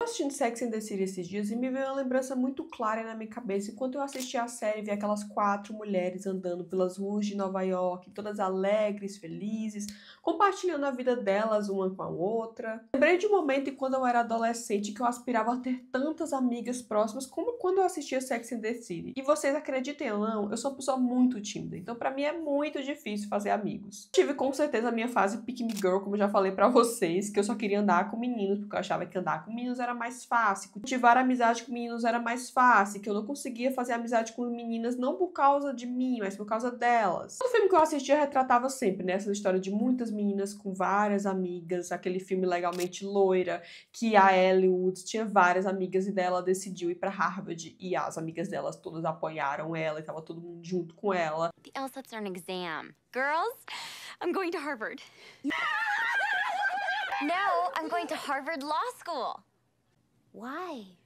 Assistindo Sex and the City esses dias e me veio uma lembrança muito clara na minha cabeça enquanto eu assistia a série e vi aquelas 4 mulheres andando pelas ruas de Nova York, todas alegres, felizes, compartilhando a vida delas uma com a outra. Lembrei de um momento em quando eu era adolescente que eu aspirava a ter tantas amigas próximas como quando eu assistia Sex and the City. E vocês acreditem ou não, eu sou uma pessoa muito tímida, então pra mim é muito difícil fazer amigos. Tive com certeza a minha fase pick me girl, como eu já falei pra vocês, que eu só queria andar com meninos, porque eu achava que andar com meninos era mais fácil, cultivar amizade com meninos era mais fácil, que eu não conseguia fazer amizade com meninas não por causa de mim, mas por causa delas. O filme que eu assistia retratava sempre, né, essa história de muitas meninas com várias amigas, aquele filme Legalmente Loira, que a Ellie Woods tinha várias amigas e dela decidiu ir pra Harvard e as amigas delas todas apoiaram ela e tava todo mundo junto com ela. The LSATs are an exam. Girls, I'm going to Harvard. No, I'm going to Harvard Law School. Why?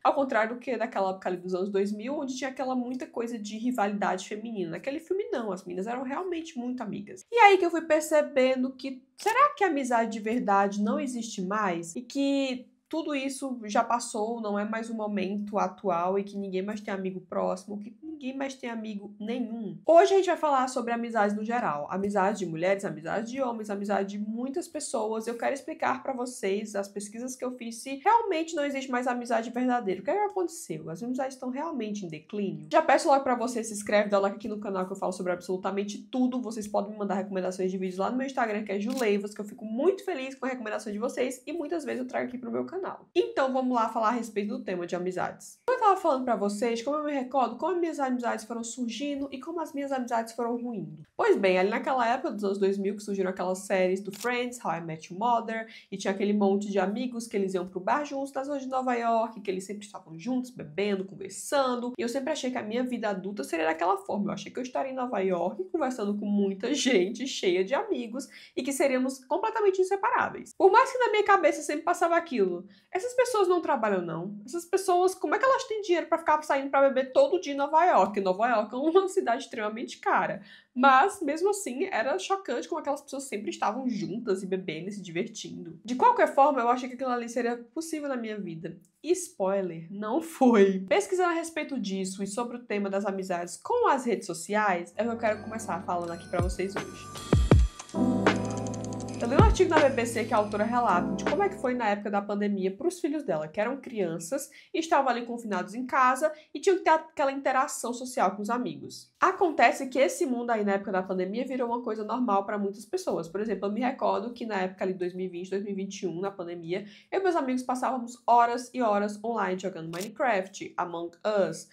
Ao contrário do que daquela época ali dos anos 2000, onde tinha aquela muita coisa de rivalidade feminina. Naquele filme não, as meninas eram realmente muito amigas. E aí que eu fui percebendo que, será que a amizade de verdade não existe mais? E que tudo isso já passou, não é mais o momento atual e que ninguém mais tem amigo próximo, que ninguém mais tem amigo nenhum. Hoje a gente vai falar sobre amizade no geral. Amizade de mulheres, amizade de homens, amizade de muitas pessoas. Eu quero explicar pra vocês as pesquisas que eu fiz se realmente não existe mais amizade verdadeira. O que é que aconteceu? As amizades estão realmente em declínio? Já peço logo pra você se inscreve, dá like aqui no canal que eu falo sobre absolutamente tudo. Vocês podem me mandar recomendações de vídeos lá no meu Instagram, que é Juleivas, que eu fico muito feliz com a recomendação de vocês e muitas vezes eu trago aqui pro meu canal. Então vamos lá falar a respeito do tema de amizades. Como eu tava falando pra vocês, como eu me recordo, como as minhas amizades foram surgindo e como as minhas amizades foram ruindo. Pois bem, ali naquela época dos anos 2000 que surgiram aquelas séries do Friends, How I Met Your Mother, e tinha aquele monte de amigos que eles iam pro bar juntos nas ruas de Nova York, que eles sempre estavam juntos, bebendo, conversando, e eu sempre achei que a minha vida adulta seria daquela forma. Eu achei que eu estaria em Nova York conversando com muita gente, cheia de amigos, e que seríamos completamente inseparáveis. Por mais que na minha cabeça sempre passava aquilo, essas pessoas não trabalham não. Essas pessoas, como é que elas têm dinheiro pra ficar saindo pra beber todo dia em Nova York? Nova York é uma cidade extremamente cara. Mas, mesmo assim, era chocante como aquelas pessoas sempre estavam juntas e bebendo e se divertindo. De qualquer forma, eu achei que aquilo ali seria possível na minha vida. E spoiler, não foi. Pesquisando a respeito disso e sobre o tema das amizades com as redes sociais, é o que eu quero começar falando aqui pra vocês hoje. Eu li um artigo na BBC que a autora relata de como é que foi na época da pandemia para os filhos dela, que eram crianças e estavam ali confinados em casa e tinham que ter aquela interação social com os amigos. Acontece que esse mundo aí na época da pandemia virou uma coisa normal para muitas pessoas. Por exemplo, eu me recordo que na época ali de 2020, 2021, na pandemia, eu e meus amigos passávamos horas e horas online jogando Minecraft, Among Us,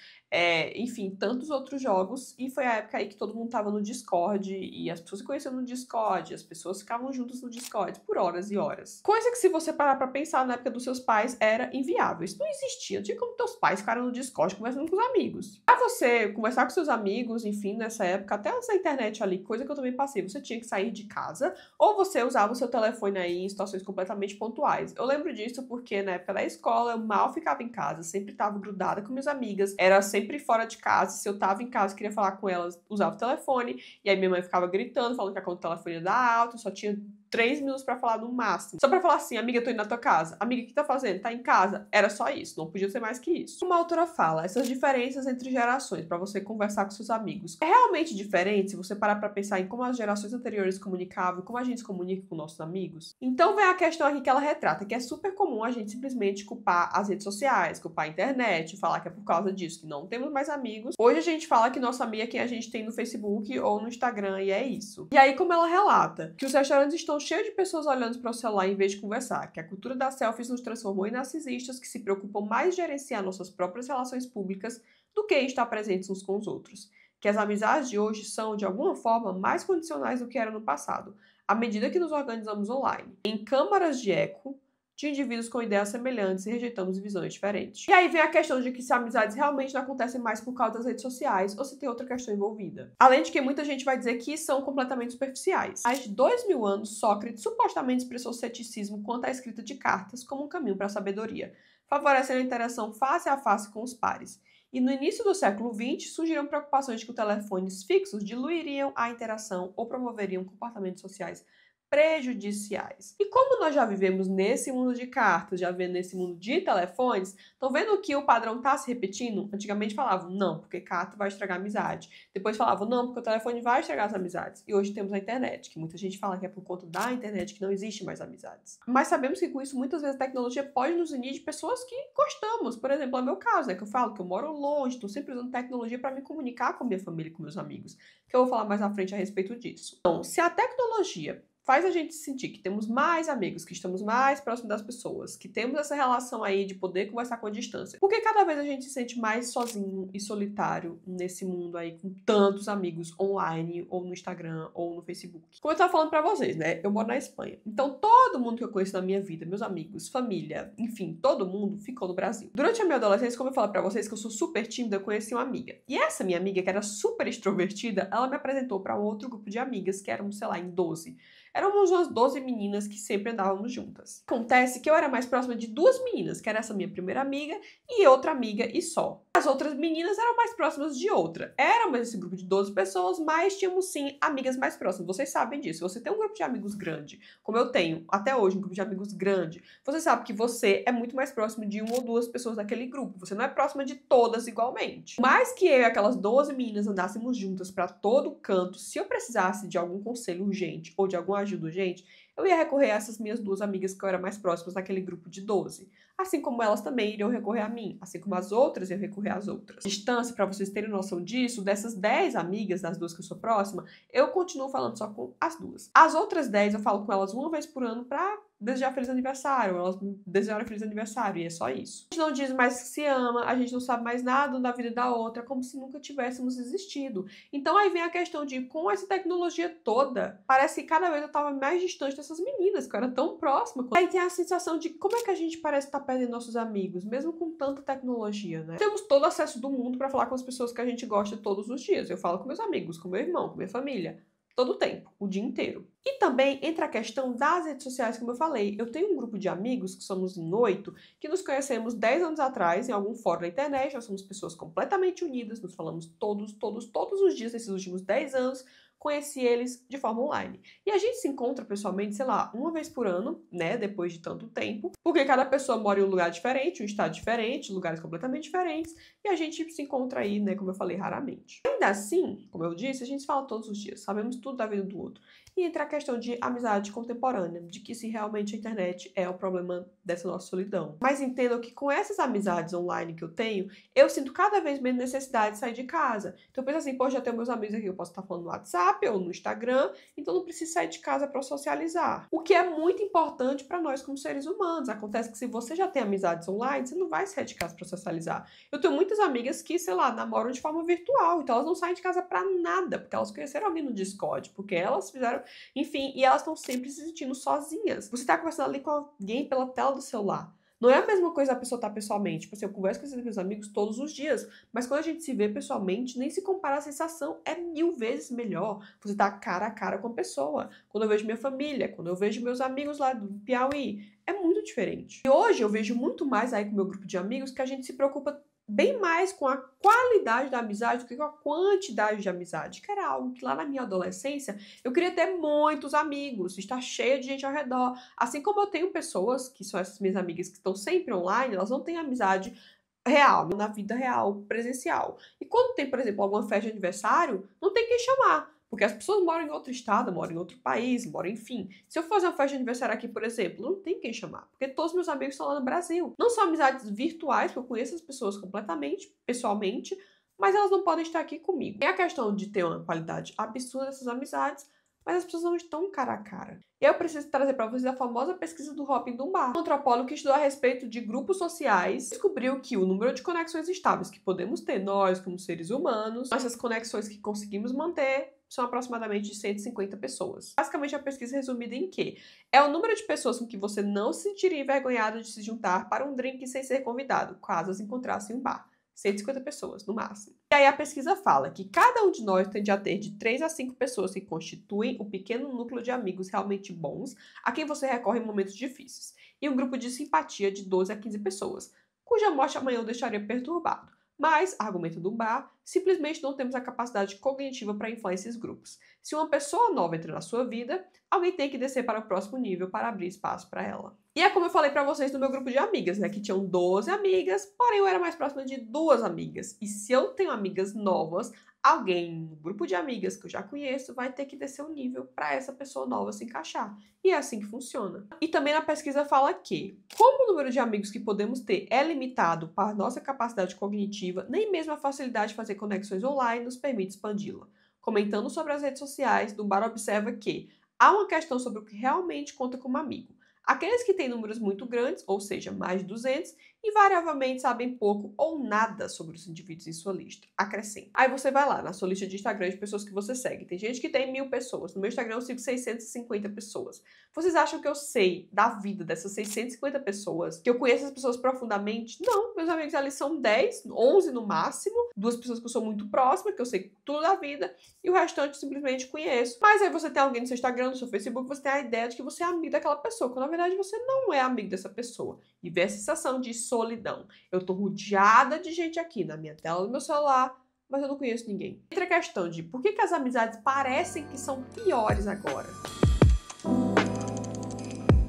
enfim, tantos outros jogos, e foi a época aí que todo mundo tava no Discord, e as pessoas se conheciam no Discord, as pessoas ficavam juntas no Discord por horas e horas. Coisa que se você parar pra pensar na época dos seus pais, era inviável. Isso não existia, não tinha como teus pais ficarem no Discord conversando com os amigos. Pra você conversar com seus amigos, enfim, nessa época, até essa internet ali, coisa que eu também passei, você tinha que sair de casa, ou você usava o seu telefone aí em situações completamente pontuais. Eu lembro disso porque na época da escola, eu mal ficava em casa, sempre tava grudada com minhas amigas, era sempre fora de casa. Se eu tava em casa e queria falar com elas, usava o telefone, e aí minha mãe ficava gritando, falando que a conta do telefone ia dar alta, eu só tinha 3 minutos pra falar no máximo. Só pra falar assim, amiga, tô indo na tua casa. Amiga, o que tá fazendo? Tá em casa? Era só isso, não podia ser mais que isso. Uma autora fala, essas diferenças entre gerações, pra você conversar com seus amigos. É realmente diferente se você parar pra pensar em como as gerações anteriores comunicavam e como a gente se comunica com nossos amigos? Então vem a questão aqui que ela retrata, que é super comum a gente simplesmente culpar as redes sociais, culpar a internet, falar que é por causa disso, que não temos mais amigos. Hoje a gente fala que nosso amigo é quem a gente tem no Facebook ou no Instagram, e é isso. E aí, como ela relata, que os restaurantes estão cheios de pessoas olhando para o celular em vez de conversar, que a cultura das selfies nos transformou em narcisistas que se preocupam mais em gerenciar nossas próprias relações públicas do que em estar presentes uns com os outros, que as amizades de hoje são, de alguma forma, mais condicionais do que eram no passado, à medida que nos organizamos online, em câmaras de eco, de indivíduos com ideias semelhantes e rejeitamos visões diferentes. E aí vem a questão de que se amizades realmente não acontecem mais por causa das redes sociais ou se tem outra questão envolvida. Além de que muita gente vai dizer que são completamente superficiais. Há mais de 2000 anos, Sócrates supostamente expressou ceticismo quanto à escrita de cartas como um caminho para a sabedoria, favorecendo a interação face a face com os pares. E no início do século XX, surgiram preocupações de que os telefones fixos diluiriam a interação ou promoveriam comportamentos sociais prejudiciais. E como nós já vivemos nesse mundo de cartas, já vivemos nesse mundo de telefones, estão vendo que o padrão está se repetindo? Antigamente falavam, não, porque carta vai estragar a amizade. Depois falavam, não, porque o telefone vai estragar as amizades. E hoje temos a internet, que muita gente fala que é por conta da internet que não existe mais amizades. Mas sabemos que com isso, muitas vezes, a tecnologia pode nos unir de pessoas que gostamos. Por exemplo, é o meu caso, né, que eu falo que eu moro longe, estou sempre usando tecnologia para me comunicar com a minha família e com meus amigos, que eu vou falar mais à frente a respeito disso. Então, se a tecnologia faz a gente sentir que temos mais amigos, que estamos mais próximos das pessoas, que temos essa relação aí de poder conversar com a distância. Porque cada vez a gente se sente mais sozinho e solitário nesse mundo aí, com tantos amigos online, ou no Instagram, ou no Facebook. Como eu tava falando pra vocês, né? Eu moro na Espanha. Então, todo mundo que eu conheço na minha vida, meus amigos, família, enfim, todo mundo ficou no Brasil. Durante a minha adolescência, como eu falei pra vocês que eu sou super tímida, eu conheci uma amiga. E essa minha amiga, que era super extrovertida, ela me apresentou pra um outro grupo de amigas, que eram, sei lá, em 12. Éramos umas 12 meninas que sempre andávamos juntas. Acontece que eu era mais próxima de duas meninas, que era essa minha primeira amiga e outra amiga e só. As outras meninas eram mais próximas de outra. Éramos esse grupo de 12 pessoas, mas tínhamos sim amigas mais próximas. Vocês sabem disso. Se você tem um grupo de amigos grande, como eu tenho até hoje um grupo de amigos grande, você sabe que você é muito mais próximo de uma ou duas pessoas daquele grupo. Você não é próxima de todas igualmente. Mais que eu e aquelas 12 meninas andássemos juntas para todo canto, se eu precisasse de algum conselho urgente ou de alguma ajuda urgente, eu ia recorrer a essas minhas duas amigas que eu era mais próximas naquele grupo de 12. Assim como elas também iriam recorrer a mim. Assim como as outras iam recorrer às outras. Distância, para vocês terem noção disso, dessas 10 amigas, das duas que eu sou próxima, eu continuo falando só com as duas. As outras 10 eu falo com elas uma vez por ano pra desejar feliz aniversário, elas desejaram feliz aniversário, e é só isso. A gente não diz mais que se ama, a gente não sabe mais nada da vida da outra, como se nunca tivéssemos existido. Então aí vem a questão de, com essa tecnologia toda, parece que cada vez eu tava mais distante dessas meninas, que eu era tão próxima. Aí tem a sensação de como é que a gente parece estar perdendo nossos amigos, mesmo com tanta tecnologia, né? Temos todo o acesso do mundo para falar com as pessoas que a gente gosta todos os dias. Eu falo com meus amigos, com meu irmão, com minha família. Todo o tempo, o dia inteiro. E também entra a questão das redes sociais, como eu falei. Eu tenho um grupo de amigos, que somos em 8, que nos conhecemos 10 anos atrás, em algum fórum da internet. Nós somos pessoas completamente unidas, nos falamos todos os dias nesses últimos 10 anos. Conheci eles de forma online. E a gente se encontra pessoalmente, sei lá, uma vez por ano, né, depois de tanto tempo, porque cada pessoa mora em um lugar diferente, um estado diferente, lugares completamente diferentes, e a gente se encontra aí, né, como eu falei, raramente. Ainda assim, como eu disse, a gente se fala todos os dias, sabemos tudo da vida do outro. E entra a questão de amizade contemporânea, de que se realmente a internet é o problema dessa nossa solidão. Mas entendo que com essas amizades online que eu tenho, eu sinto cada vez menos necessidade de sair de casa. Então eu penso assim, poxa, já tenho meus amigos aqui, eu posso estar falando no WhatsApp ou no Instagram, então não preciso sair de casa para socializar. O que é muito importante para nós como seres humanos. Acontece que se você já tem amizades online, você não vai sair de casa para socializar. Eu tenho muitas amigas que, sei lá, namoram de forma virtual, então elas não saem de casa para nada, porque elas conheceram alguém no Discord, porque elas fizeram, enfim, e elas estão sempre se sentindo sozinhas. Você tá conversando ali com alguém pela tela do celular. Não é a mesma coisa a pessoa estar pessoalmente. Tipo assim, eu converso com esses meus amigos todos os dias, mas quando a gente se vê pessoalmente, nem se compara, a sensação é 1000 vezes melhor. Você tá cara a cara com a pessoa. Quando eu vejo minha família, quando eu vejo meus amigos lá do Piauí, é muito diferente. E hoje eu vejo muito mais aí com o meu grupo de amigos que a gente se preocupa bem mais com a qualidade da amizade do que com a quantidade de amizade, que era algo que lá na minha adolescência eu queria ter muitos amigos, estar cheia de gente ao redor. Assim como eu tenho pessoas, que são essas minhas amigas que estão sempre online, elas não têm amizade real, na vida real, presencial. E quando tem, por exemplo, alguma festa de aniversário, não tem quem chamar. Porque as pessoas moram em outro estado, moram em outro país, moram, enfim. Se eu fazer uma festa de aniversário aqui, por exemplo, não tem quem chamar. Porque todos meus amigos estão lá no Brasil. Não são amizades virtuais, porque eu conheço as pessoas completamente, pessoalmente, mas elas não podem estar aqui comigo. Tem a questão de ter uma qualidade absurda dessas amizades, mas as pessoas não estão cara a cara. E eu preciso trazer para vocês a famosa pesquisa do Hopin Dunbar. Um antropólogo que estudou a respeito de grupos sociais descobriu que o número de conexões estáveis que podemos ter nós, como seres humanos, essas conexões que conseguimos manter, são aproximadamente de 150 pessoas. Basicamente, a pesquisa é resumida em que é o número de pessoas com que você não se sentiria envergonhado de se juntar para um drink sem ser convidado, caso as encontrasse em um bar. 150 pessoas, no máximo. E aí a pesquisa fala que cada um de nós tende a ter de 3 a 5 pessoas que constituem um pequeno núcleo de amigos realmente bons, a quem você recorre em momentos difíceis, e um grupo de simpatia de 12 a 15 pessoas, cuja morte amanhã o deixaria perturbado. Mas, argumento do bar, simplesmente não temos a capacidade cognitiva para inflar esses grupos. Se uma pessoa nova entra na sua vida, alguém tem que descer para o próximo nível para abrir espaço para ela. E é como eu falei para vocês no meu grupo de amigas, né? Que tinham 12 amigas, porém eu era mais próxima de 2 amigas. E se eu tenho amigas novas, alguém no grupo de amigas que eu já conheço vai ter que descer o nível para essa pessoa nova se encaixar. E é assim que funciona. E também na pesquisa fala que, como o número de amigos que podemos ter é limitado para nossa capacidade cognitiva, nem mesmo a facilidade de fazer conexões online nos permite expandi-la. Comentando sobre as redes sociais, Dunbar observa que há uma questão sobre o que realmente conta como amigo. Aqueles que têm números muito grandes, ou seja, mais de 200, invariavelmente sabem pouco ou nada sobre os indivíduos em sua lista. Acrescenta. Aí você vai lá na sua lista de Instagram de pessoas que você segue. Tem gente que tem 1000 pessoas. No meu Instagram eu sigo 650 pessoas. Vocês acham que eu sei da vida dessas 650 pessoas? Que eu conheço as pessoas profundamente? Não. Meus amigos ali são 10, 11 no máximo. 2 pessoas que eu sou muito próxima, que eu sei tudo da vida. E o restante eu simplesmente conheço. Mas aí você tem alguém no seu Instagram, no seu Facebook, você tem a ideia de que você é amigo daquela pessoa. Quando na verdade você não é amigo dessa pessoa. E vê a sensação de solidão. Eu tô rodeada de gente aqui na minha tela do meu celular, mas eu não conheço ninguém. Entra a questão de por que as amizades parecem que são piores agora.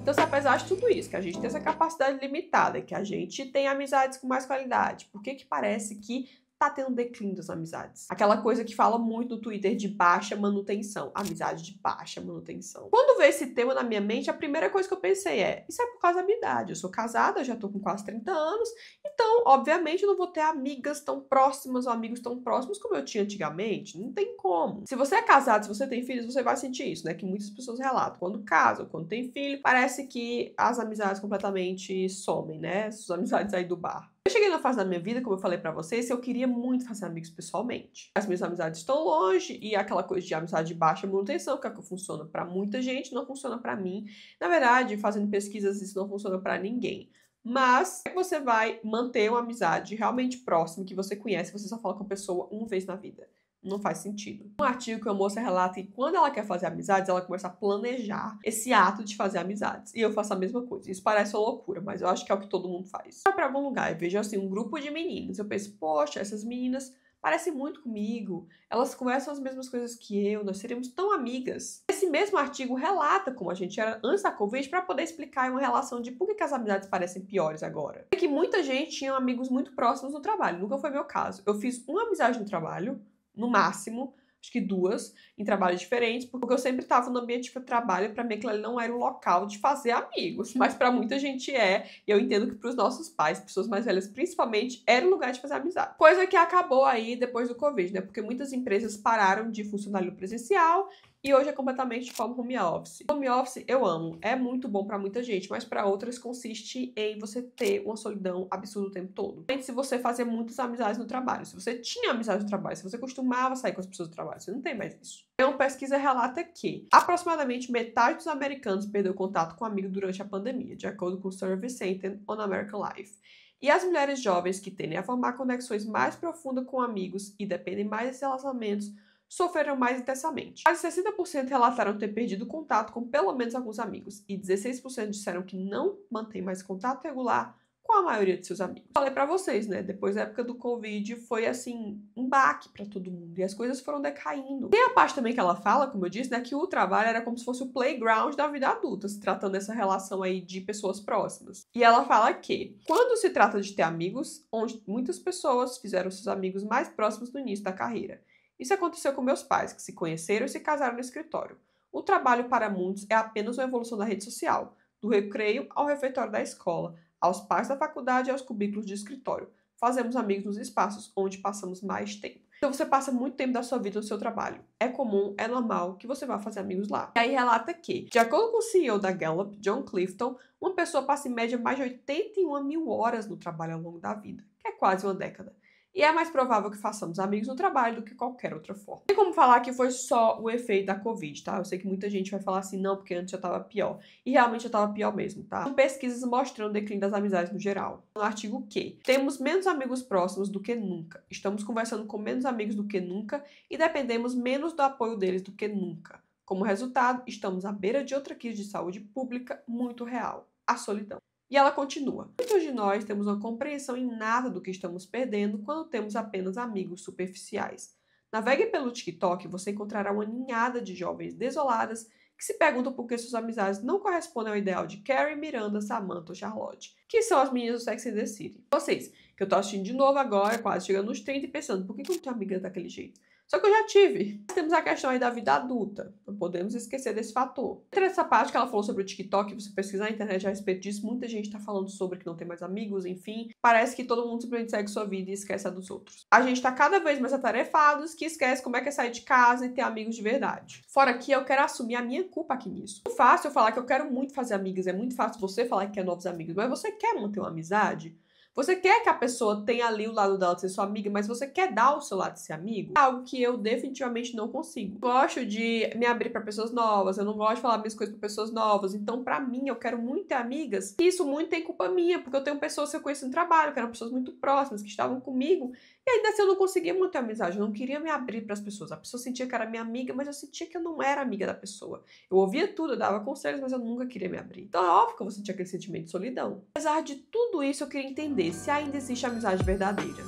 Então, se apesar de tudo isso, que a gente tem essa capacidade limitada, que a gente tem amizades com mais qualidade, por que parece que tá tendo declínio das amizades? Aquela coisa que fala muito no Twitter de baixa manutenção. Amizade de baixa manutenção. Quando veio esse tema na minha mente, a primeira coisa que eu pensei é, isso é por causa da minha idade. Eu sou casada, já tô com quase 30 anos, então, obviamente, eu não vou ter amigas tão próximas ou amigos tão próximos como eu tinha antigamente. Não tem como. Se você é casado, se você tem filhos, você vai sentir isso, né? Que muitas pessoas relatam. Quando casam, quando tem filho, parece que as amizades completamente somem, né? As amizades aí do bar. Eu cheguei na fase da minha vida, como eu falei pra vocês, que eu queria muito fazer amigos pessoalmente. As minhas amizades estão longe e aquela coisa de amizade de baixa manutenção, que é o que funciona pra muita gente, não funciona pra mim. Na verdade, fazendo pesquisas, isso não funciona pra ninguém. Mas é que você vai manter uma amizade realmente próxima, que você conhece, você só fala com a pessoa uma vez na vida. Não faz sentido. Um artigo que uma moça relata que quando ela quer fazer amizades, ela começa a planejar esse ato de fazer amizades. E eu faço a mesma coisa. Isso parece uma loucura, mas eu acho que é o que todo mundo faz. Eu vou pra algum lugar e vejo assim um grupo de meninas. Eu penso, poxa, essas meninas parecem muito comigo. Elas conversam as mesmas coisas que eu. Nós seríamos tão amigas. Esse mesmo artigo relata como a gente era antes da Covid para poder explicar uma relação de por que as amizades parecem piores agora. É que muita gente tinha amigos muito próximos no trabalho. Nunca foi meu caso. Eu fiz uma amizade no trabalho, no máximo, acho que 2, em trabalhos diferentes, porque eu sempre estava no ambiente de trabalho, para mim aquilo ali não era um local de fazer amigos, mas para muita gente é, e eu entendo que para os nossos pais, pessoas mais velhas principalmente, era um lugar de fazer amizade. Coisa que acabou aí depois do Covid, né, porque muitas empresas pararam de funcionar no presencial, e hoje é completamente de forma home office. Home office eu amo, é muito bom pra muita gente, mas pra outras consiste em você ter uma solidão absurda o tempo todo. Se você fazer muitas amizades no trabalho, se você tinha amizade no trabalho, se você costumava sair com as pessoas do trabalho, você não tem mais isso. Uma pesquisa relata que aproximadamente metade dos americanos perdeu contato com um amigo durante a pandemia, de acordo com o Survey Center on American Life. E as mulheres jovens que tendem a formar conexões mais profundas com amigos e dependem mais desses relacionamentos sofreram mais intensamente. Quase 60% relataram ter perdido contato com pelo menos alguns amigos e 16% disseram que não mantém mais contato regular com a maioria de seus amigos. Falei pra vocês, né? Depois da época do Covid foi assim, um baque pra todo mundo e as coisas foram decaindo. Tem a parte também que ela fala, como eu disse, né, que o trabalho era como se fosse o playground da vida adulta, se tratando dessa relação aí de pessoas próximas. E ela fala que quando se trata de ter amigos, onde muitas pessoas fizeram seus amigos mais próximos no início da carreira. Isso aconteceu com meus pais, que se conheceram e se casaram no escritório. O trabalho para muitos é apenas uma evolução da rede social, do recreio ao refeitório da escola, aos pais da faculdade e aos cubículos de escritório. Fazemos amigos nos espaços onde passamos mais tempo. Então você passa muito tempo da sua vida no seu trabalho. É comum, é normal que você vá fazer amigos lá. E aí relata que, de acordo com o CEO da Gallup, John Clifton, uma pessoa passa em média mais de 81 mil horas no trabalho ao longo da vida, que é quase uma década. E é mais provável que façamos amigos no trabalho do que qualquer outra forma. Tem como falar que foi só o efeito da Covid, tá? Eu sei que muita gente vai falar assim, não, porque antes já tava pior. E realmente já tava pior mesmo, tá? São pesquisas mostrando o declínio das amizades no geral. No artigo que temos menos amigos próximos do que nunca. Estamos conversando com menos amigos do que nunca e dependemos menos do apoio deles do que nunca. Como resultado, estamos à beira de outra crise de saúde pública muito real. A solidão. E ela continua: muitos de nós temos uma compreensão inata do que estamos perdendo quando temos apenas amigos superficiais. Navegue pelo TikTok e você encontrará uma ninhada de jovens desoladas que se perguntam por que suas amizades não correspondem ao ideal de Carrie, Miranda, Samantha ou Charlotte, que são as meninas do Sex and the City. Vocês, que eu tô assistindo de novo agora, quase chegando nos 30 e pensando, por que eu não tenho amiga daquele jeito? Só que eu já tive. Temos a questão aí da vida adulta. Não podemos esquecer desse fator. Entre essa parte que ela falou sobre o TikTok, você pesquisar na internet a respeito disso, muita gente tá falando sobre que não tem mais amigos, enfim. Parece que todo mundo simplesmente segue sua vida e esquece a dos outros. A gente tá cada vez mais atarefados que esquece como é que é sair de casa e ter amigos de verdade. Fora que eu quero assumir a minha culpa aqui nisso. É fácil eu falar que eu quero muito fazer amigas, é muito fácil você falar que quer novos amigos, mas você quer manter uma amizade? Você quer que a pessoa tenha ali o lado dela de ser sua amiga, mas você quer dar o seu lado de ser amigo? É algo que eu definitivamente não consigo. Eu gosto de me abrir para pessoas novas, eu não gosto de falar minhas coisas para pessoas novas. Então, para mim, eu quero muito ter amigas. E isso muito tem culpa minha, porque eu tenho pessoas que eu conheço no trabalho, que eram pessoas muito próximas, que estavam comigo. E ainda assim eu não conseguia manter amizade, eu não queria me abrir para as pessoas. A pessoa sentia que era minha amiga, mas eu sentia que eu não era amiga da pessoa. Eu ouvia tudo, eu dava conselhos, mas eu nunca queria me abrir. Então é óbvio que eu vou sentir aquele sentimento de solidão. Apesar de tudo isso, eu queria entender se ainda existe amizade verdadeira.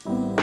O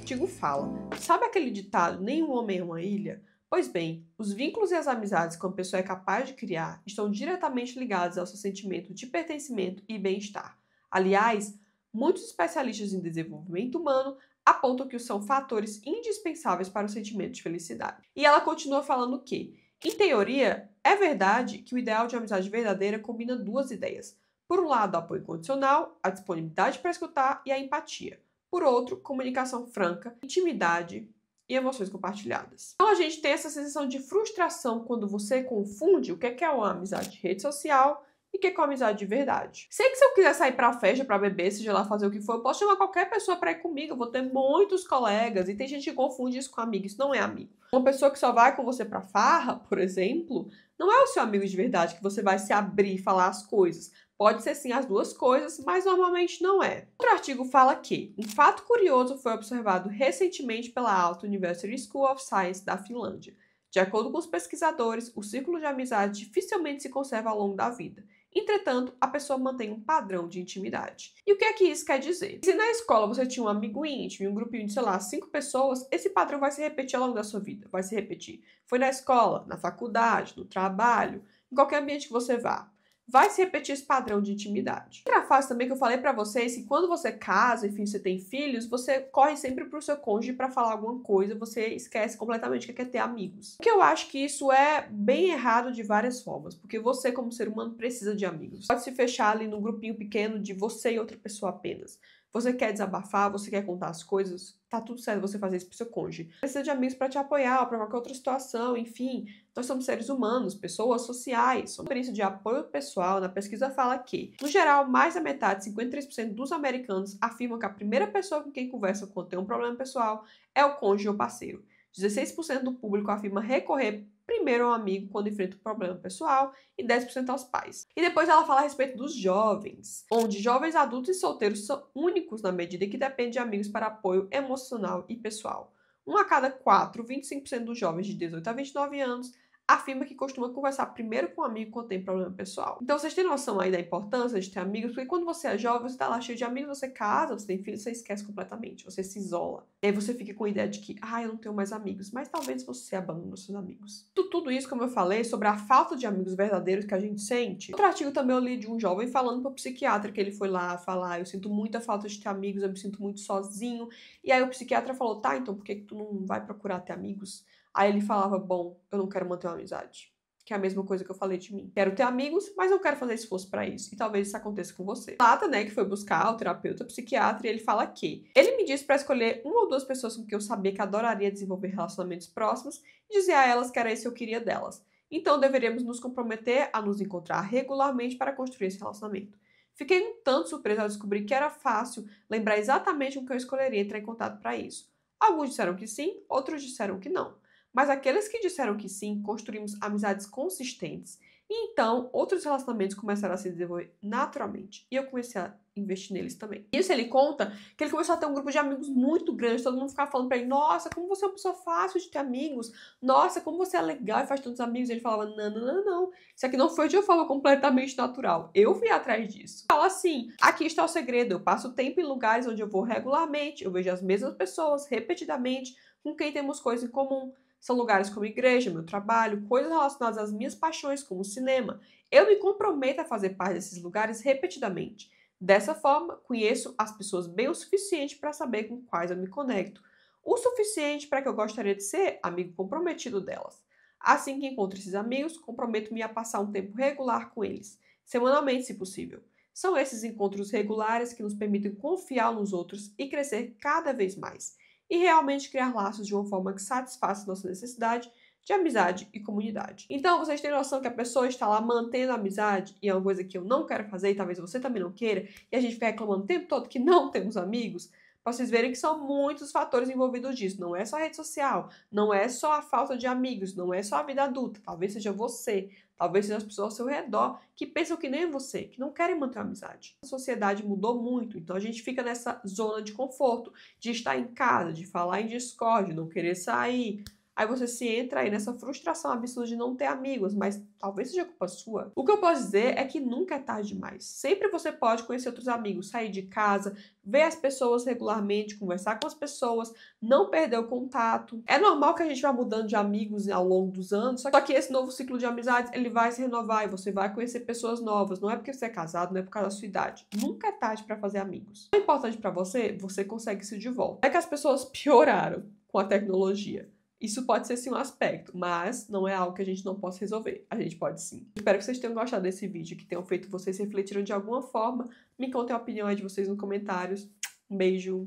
artigo fala: sabe aquele ditado, nenhum homem é uma ilha? Pois bem, os vínculos e as amizades que uma pessoa é capaz de criar estão diretamente ligados ao seu sentimento de pertencimento e bem-estar. Aliás, muitos especialistas em desenvolvimento humano apontam que são fatores indispensáveis para o sentimento de felicidade. E ela continua falando que, em teoria, é verdade que o ideal de amizade verdadeira combina duas ideias. Por um lado, apoio incondicional, a disponibilidade para escutar e a empatia. Por outro, comunicação franca, intimidade e emoções compartilhadas. Então a gente tem essa sensação de frustração quando você confunde o que é uma amizade de rede social e o que é uma amizade de verdade. Sei que se eu quiser sair pra festa, pra beber, seja lá fazer o que for, eu posso chamar qualquer pessoa pra ir comigo, eu vou ter muitos colegas, e tem gente que confunde isso com amigo, isso não é amigo. Uma pessoa que só vai com você pra farra, por exemplo, não é o seu amigo de verdade, que você vai se abrir e falar as coisas. Pode ser sim as duas coisas, mas normalmente não é. Outro artigo fala que um fato curioso foi observado recentemente pela Aalto University School of Science da Finlândia. De acordo com os pesquisadores, o círculo de amizade dificilmente se conserva ao longo da vida. Entretanto, a pessoa mantém um padrão de intimidade. E o que é que isso quer dizer? Se na escola você tinha um amigo íntimo e um grupinho de, sei lá, 5 pessoas, esse padrão vai se repetir ao longo da sua vida. Vai se repetir. Foi na escola, na faculdade, no trabalho, em qualquer ambiente que você vá. Vai se repetir esse padrão de intimidade. Outra fase também que eu falei pra vocês, que quando você casa, enfim, você tem filhos, você corre sempre pro seu cônjuge pra falar alguma coisa, você esquece completamente que quer ter amigos. Porque eu acho que isso é bem errado de várias formas, porque você, como ser humano, precisa de amigos. Pode se fechar ali num grupinho pequeno de você e outra pessoa apenas. Você quer desabafar, você quer contar as coisas, tá tudo certo você fazer isso pro seu cônjuge. Precisa de amigos pra te apoiar, pra qualquer outra situação, enfim. Nós somos seres humanos, pessoas sociais. Sobre isso de apoio pessoal, na pesquisa fala que, no geral, mais da metade, 53% dos americanos afirmam que a primeira pessoa com quem conversa quando tem um problema pessoal é o cônjuge ou parceiro. 16% do público afirma recorrer primeiro ao amigo quando enfrenta um problema pessoal e 10% aos pais. E depois ela fala a respeito dos jovens, onde jovens adultos e solteiros são únicos na medida que dependem de amigos para apoio emocional e pessoal. 1 a cada 4, 25% dos jovens de 18 a 29 anos afirma que costuma conversar primeiro com um amigo quando tem problema pessoal. Então vocês têm noção aí da importância de ter amigos, porque quando você é jovem, você tá lá cheio de amigos, você casa, você tem filhos, você esquece completamente, você se isola. E aí você fica com a ideia de que, eu não tenho mais amigos, mas talvez você abandone os seus amigos. Tudo isso, como eu falei, sobre a falta de amigos verdadeiros que a gente sente. Outro artigo também eu li de um jovem falando para o psiquiatra que ele foi lá falar, eu sinto muita falta de ter amigos, eu me sinto muito sozinho. E aí o psiquiatra falou, tá, então por que tu não vai procurar ter amigos? Aí ele falava, bom, eu não quero manter uma amizade. Que é a mesma coisa que eu falei de mim. Quero ter amigos, mas não quero fazer esforço pra isso. E talvez isso aconteça com você. Lata, né, que foi buscar o terapeuta, psiquiatra, e ele fala que ele me disse pra escolher 1 ou 2 pessoas com que eu sabia que adoraria desenvolver relacionamentos próximos e dizer a elas que era isso que eu queria delas. Então deveríamos nos comprometer a nos encontrar regularmente para construir esse relacionamento. Fiquei um tanto surpresa ao descobrir que era fácil lembrar exatamente com quem eu escolheria entrar em contato para isso. Alguns disseram que sim, outros disseram que não. Mas aqueles que disseram que sim, construímos amizades consistentes. E então, outros relacionamentos começaram a se desenvolver naturalmente. E eu comecei a investir neles também. Isso ele conta que ele começou a ter um grupo de amigos muito grande, todo mundo ficava falando pra ele, nossa, como você é uma pessoa fácil de ter amigos, nossa, como você é legal e faz tantos amigos. E ele falava, não, não, não, não, isso aqui não foi de uma forma completamente natural, eu fui atrás disso. Fala assim, aqui está o segredo, eu passo tempo em lugares onde eu vou regularmente, eu vejo as mesmas pessoas repetidamente, com quem temos coisas em comum. São lugares como igreja, meu trabalho, coisas relacionadas às minhas paixões, como cinema. Eu me comprometo a fazer parte desses lugares repetidamente. Dessa forma, conheço as pessoas bem o suficiente para saber com quais eu me conecto. O suficiente para que eu gostaria de ser amigo comprometido delas. Assim que encontro esses amigos, comprometo-me a passar um tempo regular com eles, semanalmente se possível. São esses encontros regulares que nos permitem confiar nos outros e crescer cada vez mais. E realmente criar laços de uma forma que satisfaça nossa necessidade de amizade e comunidade. Então, vocês têm noção que a pessoa está lá mantendo a amizade e é uma coisa que eu não quero fazer e talvez você também não queira, e a gente fica reclamando o tempo todo que não temos amigos, para vocês verem que são muitos fatores envolvidos disso. Não é só a rede social, não é só a falta de amigos, não é só a vida adulta, talvez seja você, talvez sejam as pessoas ao seu redor que pensam que nem você, que não querem manter a amizade. A sociedade mudou muito, então a gente fica nessa zona de conforto, de estar em casa, de falar em Discord, de não querer sair. Aí você se entra aí nessa frustração absurda de não ter amigos, mas talvez seja culpa sua. O que eu posso dizer é que nunca é tarde demais. Sempre você pode conhecer outros amigos, sair de casa, ver as pessoas regularmente, conversar com as pessoas, não perder o contato. É normal que a gente vá mudando de amigos ao longo dos anos, só que esse novo ciclo de amizades, ele vai se renovar e você vai conhecer pessoas novas. Não é porque você é casado, não é por causa da sua idade. Nunca é tarde para fazer amigos. O importante para você, você consegue isso de volta. É que as pessoas pioraram com a tecnologia. Isso pode ser sim um aspecto, mas não é algo que a gente não possa resolver. A gente pode sim. Espero que vocês tenham gostado desse vídeo, que tenham feito vocês refletirem de alguma forma. Me contem a opinião aí de vocês nos comentários. Um beijo!